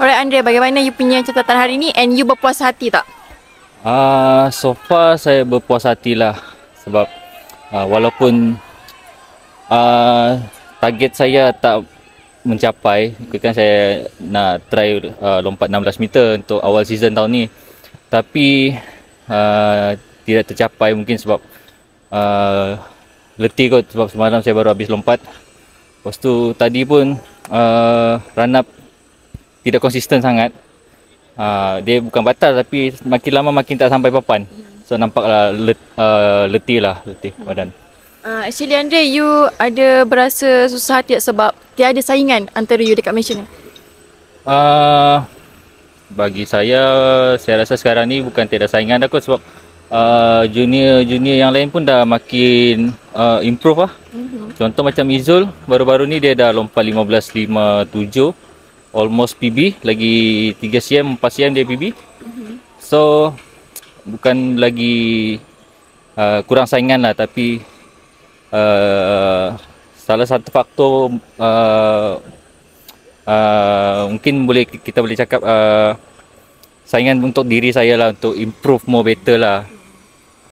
Alright Andre, bagaimana you punya catatan hari ni and you berpuas hati tak? So far saya berpuas hati lah sebab walaupun target saya tak mencapai, kan saya nak try lompat 16 meter untuk awal season tahun ni, tapi tidak tercapai mungkin sebab letih kot, sebab semalam saya baru habis lompat. Lepas tu tadi pun run up tidak konsisten sangat. Dia bukan batal tapi makin lama makin tak sampai papan. So nampaklah letih badan. Actually Andre, you ada berasa susah hati sebab tiada saingan antara you dekat Malaysia ni? Bagi saya rasa sekarang ni bukan tiada saingan dah kot, sebab junior yang lain pun dah makin improve lah. Contoh macam Izul, baru-baru ni dia dah lompat 15.57, almost PB, lagi 3 cm 4 cm dia PB. So bukan lagi kurang saingan lah, tapi salah satu faktor mungkin kita boleh cakap saingan untuk diri saya lah, untuk improve more better lah.